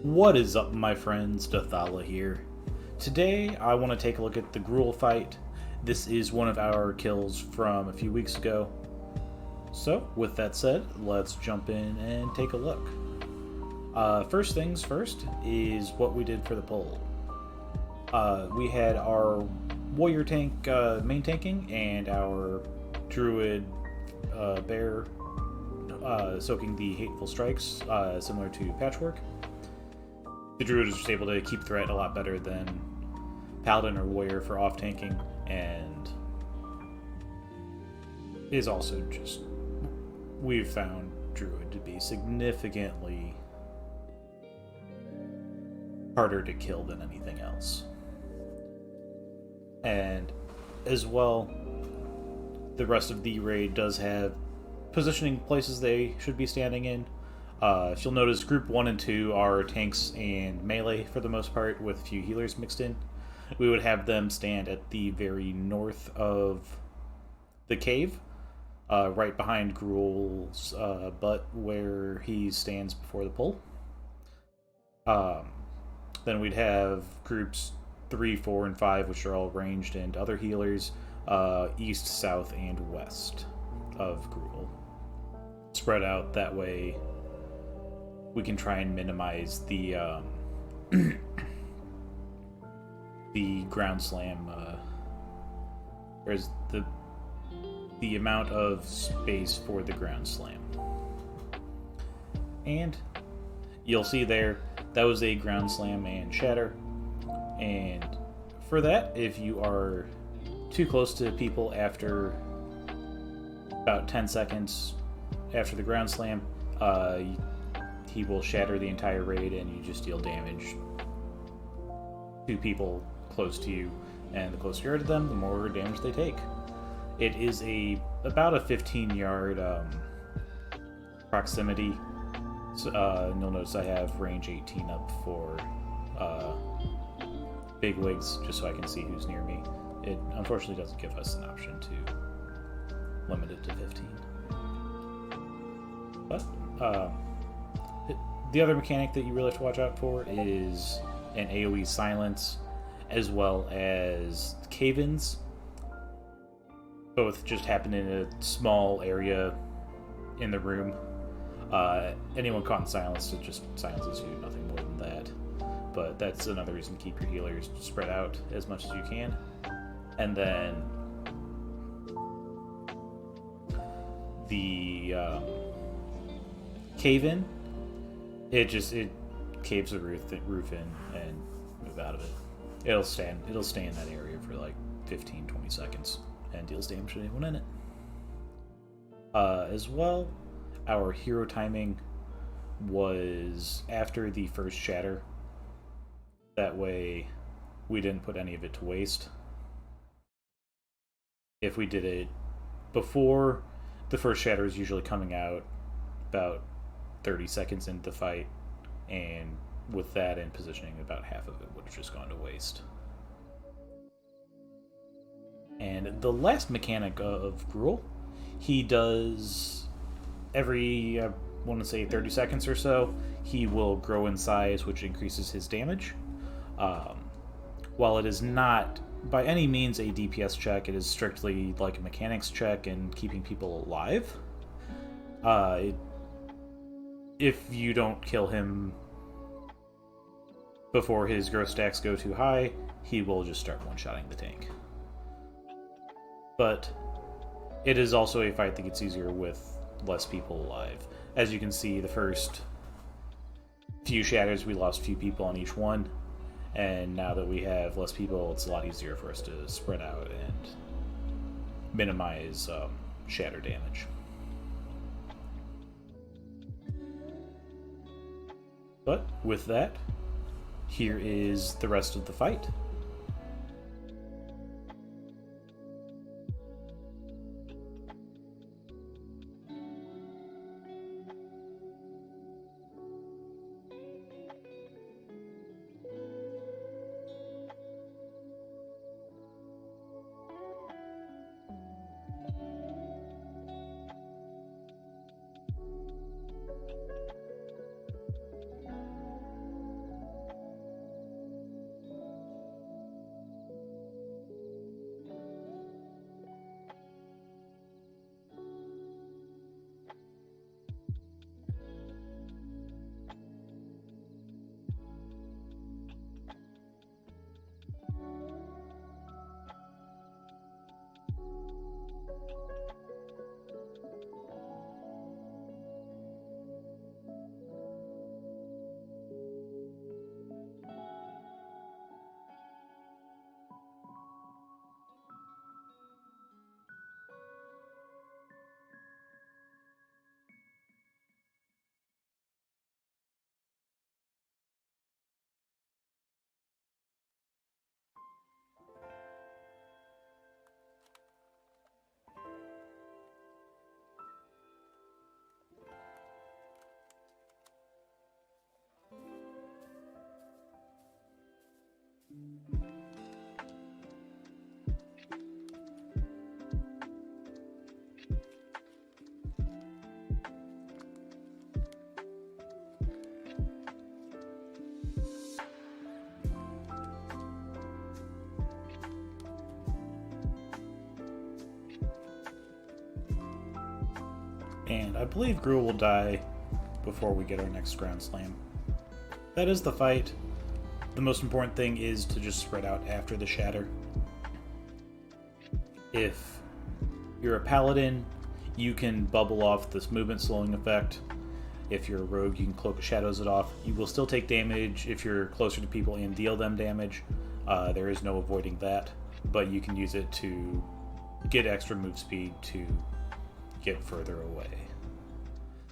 What is up, my friends? Dathala here. Today, I want to take a look at the Gruul fight. This is one of our kills from a few weeks ago. So, with that said, let's jump in and take a look. First things first is what we did for the poll. We had our warrior tank main tanking and our druid bear soaking the hateful strikes, similar to Patchwork. The druid is just able to keep threat a lot better than paladin or warrior for off tanking, and is also just, we've found druid to be significantly harder to kill than anything else. And as well, the rest of the raid does have positioning places they should be standing in. If you'll notice, Group 1 and 2 are tanks and melee for the most part, with a few healers mixed in. We would have them stand at the very north of the cave, right behind Gruul's butt, where he stands before the pole. Then we'd have Groups 3, 4, and 5, which are all ranged, and other healers, east, south, and west of Gruul. Spread out that way. We can try and minimize the the ground slam, the amount of space for the ground slam. And you'll see there, that was a ground slam and shatter. And for that, if you are too close to people after about 10 seconds after the ground slam, he will shatter the entire raid, and you just deal damage to people close to you. And the closer you are to them, the more damage they take. It is about a 15-yard proximity. So, and you'll notice I have range 18 up for big wigs, just so I can see who's near me. It unfortunately doesn't give us an option to limit it to 15. But the other mechanic that you really have to watch out for is an AoE silence, as well as cave-ins. Both just happen in a small area in the room. Anyone caught in silence, it just silences you, nothing more than that. But that's another reason to keep your healers spread out as much as you can. And then the cave-in, it caves the roof in and move out of it. It'll stay in that area for like 15-20 seconds and deals damage to anyone in it. As well, our hero timing was after the first shatter. That way we didn't put any of it to waste. If we did it before the first shatter, is usually coming out about 30 seconds into the fight, and with that in positioning, about half of it would have just gone to waste. And the last mechanic of Gruul, he does every, I want to say 30 seconds or so, he will grow in size, which increases his damage. While it is not by any means a DPS check, it is strictly like a mechanics check and keeping people alive. If you don't kill him before his growth stacks go too high, he will just start one-shotting the tank. But it is also a fight that gets easier with less people alive. As you can see, the first few shatters, we lost a few people on each one, and now that we have less people, it's a lot easier for us to spread out and minimize shatter damage. But with that, here is the rest of the fight. And I believe Gruul will die before we get our next Ground Slam. That is the fight. The most important thing is to just spread out after the shatter. If you're a paladin, you can bubble off this movement slowing effect. If you're a rogue, you can Cloak of Shadows it off. You will still take damage if you're closer to people and deal them damage. There is no avoiding that, but you can use it to get extra move speed to get further away.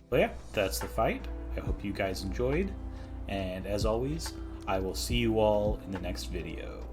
But yeah, that's the fight. I hope you guys enjoyed, and as always, I will see you all in the next video.